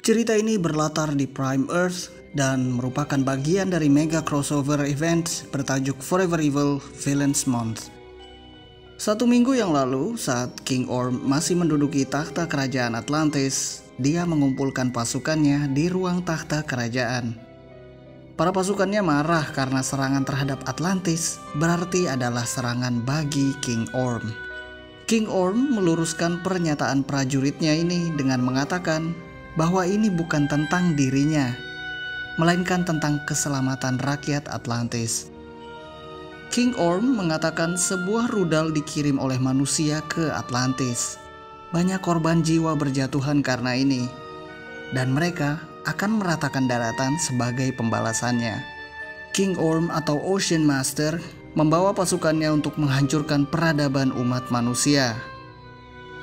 Cerita ini berlatar di Prime Earth dan merupakan bagian dari mega crossover event bertajuk Forever Evil Villains Month. 1 minggu yang lalu, saat King Orm masih menduduki takhta kerajaan Atlantis, dia mengumpulkan pasukannya di ruang takhta kerajaan. Para pasukannya marah karena serangan terhadap Atlantis berarti adalah serangan bagi King Orm. King Orm meluruskan pernyataan prajuritnya ini dengan mengatakan bahwa ini bukan tentang dirinya, melainkan tentang keselamatan rakyat Atlantis. King Orm mengatakan sebuah rudal dikirim oleh manusia ke Atlantis. Banyak korban jiwa berjatuhan karena ini, dan mereka akan meratakan daratan sebagai pembalasannya. King Orm atau Ocean Master membawa pasukannya untuk menghancurkan peradaban umat manusia.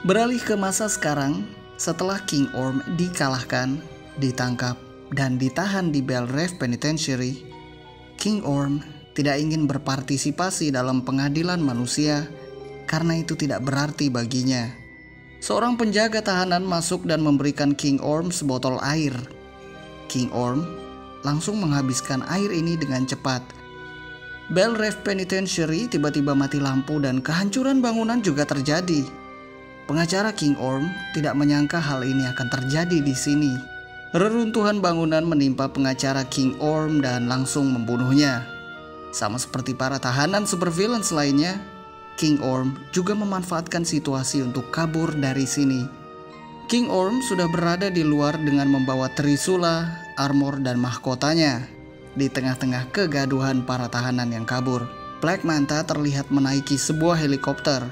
Beralih ke masa sekarang, setelah King Orm dikalahkan, ditangkap, dan ditahan di Belref Penitentiary, King Orm tidak ingin berpartisipasi dalam pengadilan manusia karena itu tidak berarti baginya. Seorang penjaga tahanan masuk dan memberikan King Orm sebotol air. King Orm langsung menghabiskan air ini dengan cepat. Belref Penitentiary tiba-tiba mati lampu dan kehancuran bangunan juga terjadi. Pengacara King Orm tidak menyangka hal ini akan terjadi di sini. Reruntuhan bangunan menimpa pengacara King Orm dan langsung membunuhnya. Sama seperti para tahanan supervillains lainnya, King Orm juga memanfaatkan situasi untuk kabur dari sini. King Orm sudah berada di luar dengan membawa trisula, armor, dan mahkotanya. Di tengah-tengah kegaduhan para tahanan yang kabur, Black Manta terlihat menaiki sebuah helikopter.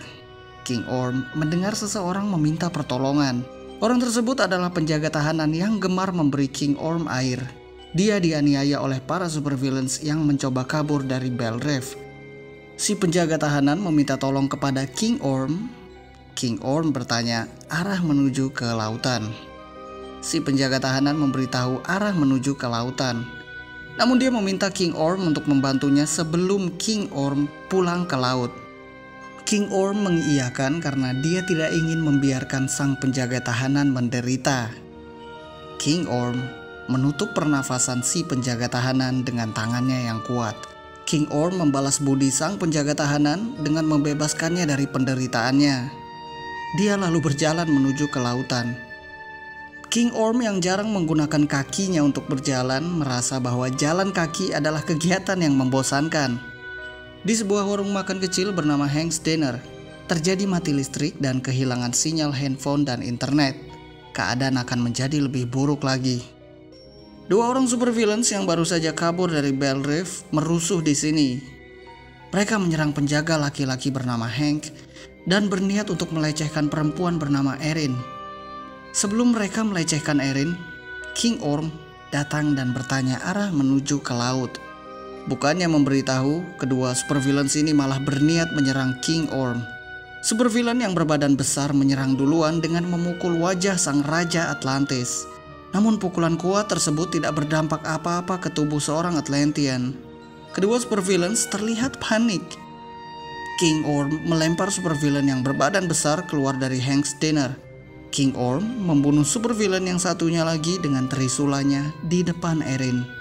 King Orm mendengar seseorang meminta pertolongan. Orang tersebut adalah penjaga tahanan yang gemar memberi King Orm air. Dia dianiaya oleh para supervillains yang mencoba kabur dari Belref. Si penjaga tahanan meminta tolong kepada King Orm. King Orm bertanya arah menuju ke lautan. Si penjaga tahanan memberitahu arah menuju ke lautan. Namun dia meminta King Orm untuk membantunya sebelum King Orm pulang ke laut. King Orm mengiyakan karena dia tidak ingin membiarkan sang penjaga tahanan menderita. King Orm menutup pernafasan si penjaga tahanan dengan tangannya yang kuat. King Orm membalas budi sang penjaga tahanan dengan membebaskannya dari penderitaannya. Dia lalu berjalan menuju ke lautan. King Orm yang jarang menggunakan kakinya untuk berjalan merasa bahwa jalan kaki adalah kegiatan yang membosankan. Di sebuah warung makan kecil bernama Hank's Diner, terjadi mati listrik dan kehilangan sinyal handphone dan internet. Keadaan akan menjadi lebih buruk lagi. 2 orang supervillains yang baru saja kabur dari Belref merusuh di sini. Mereka menyerang penjaga laki-laki bernama Hank dan berniat untuk melecehkan perempuan bernama Erin. Sebelum mereka melecehkan Erin, King Orm datang dan bertanya arah menuju ke laut. Bukannya memberitahu, kedua supervillains ini malah berniat menyerang King Orm. Supervillain yang berbadan besar menyerang duluan dengan memukul wajah sang raja Atlantis. Namun pukulan kuat tersebut tidak berdampak apa-apa ke tubuh seorang Atlantean. Kedua supervillains terlihat panik. King Orm melempar supervillain yang berbadan besar keluar dari Hank's Diner. King Orm membunuh supervillain yang satunya lagi dengan trisulanya di depan Erin.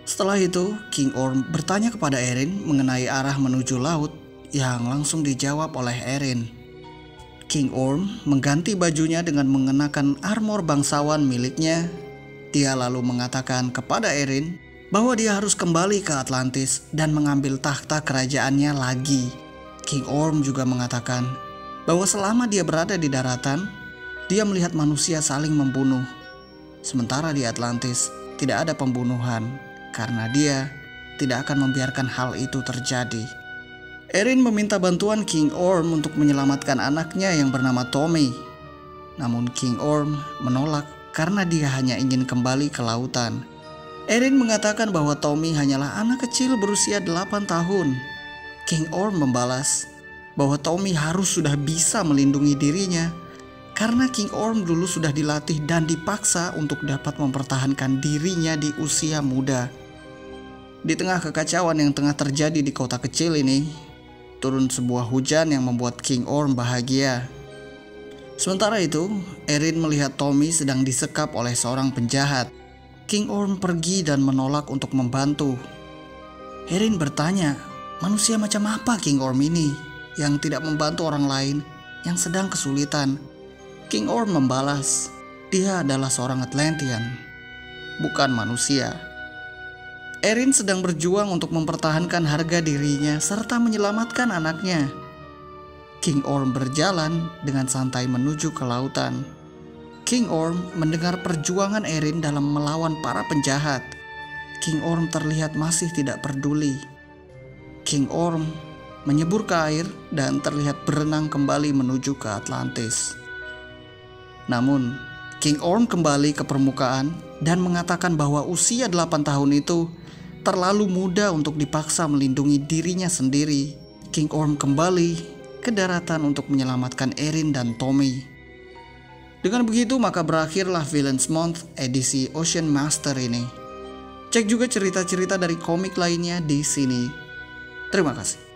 Setelah itu, King Orm bertanya kepada Erin mengenai arah menuju laut yang langsung dijawab oleh Erin. King Orm mengganti bajunya dengan mengenakan armor bangsawan miliknya. Dia lalu mengatakan kepada Erin bahwa dia harus kembali ke Atlantis dan mengambil takhta kerajaannya lagi. King Orm juga mengatakan bahwa selama dia berada di daratan, dia melihat manusia saling membunuh. Sementara di Atlantis tidak ada pembunuhan karena dia tidak akan membiarkan hal itu terjadi. Erin meminta bantuan King Orm untuk menyelamatkan anaknya yang bernama Tommy. Namun King Orm menolak karena dia hanya ingin kembali ke lautan. Erin mengatakan bahwa Tommy hanyalah anak kecil berusia 8 tahun. King Orm membalas bahwa Tommy harus sudah bisa melindungi dirinya karena King Orm dulu sudah dilatih dan dipaksa untuk dapat mempertahankan dirinya di usia muda. Di tengah kekacauan yang tengah terjadi di kota kecil ini, turun sebuah hujan yang membuat King Orm bahagia. Sementara itu, Erin melihat Tommy sedang disekap oleh seorang penjahat. King Orm pergi dan menolak untuk membantu. Erin bertanya, manusia macam apa King Orm ini yang tidak membantu orang lain yang sedang kesulitan? King Orm membalas, dia adalah seorang Atlantean, bukan manusia. Erin sedang berjuang untuk mempertahankan harga dirinya serta menyelamatkan anaknya. King Orm berjalan dengan santai menuju ke lautan. King Orm mendengar perjuangan Erin dalam melawan para penjahat. King Orm terlihat masih tidak peduli. King Orm menyebur ke air dan terlihat berenang kembali menuju ke Atlantis. Namun, King Orm kembali ke permukaan dan mengatakan bahwa usia 8 tahun itu terlalu muda untuk dipaksa melindungi dirinya sendiri. King Orm kembali ke daratan untuk menyelamatkan Erin dan Tommy. Dengan begitu maka berakhirlah Villains Month edisi Ocean Master ini. Cek juga cerita-cerita dari komik lainnya di sini. Terima kasih.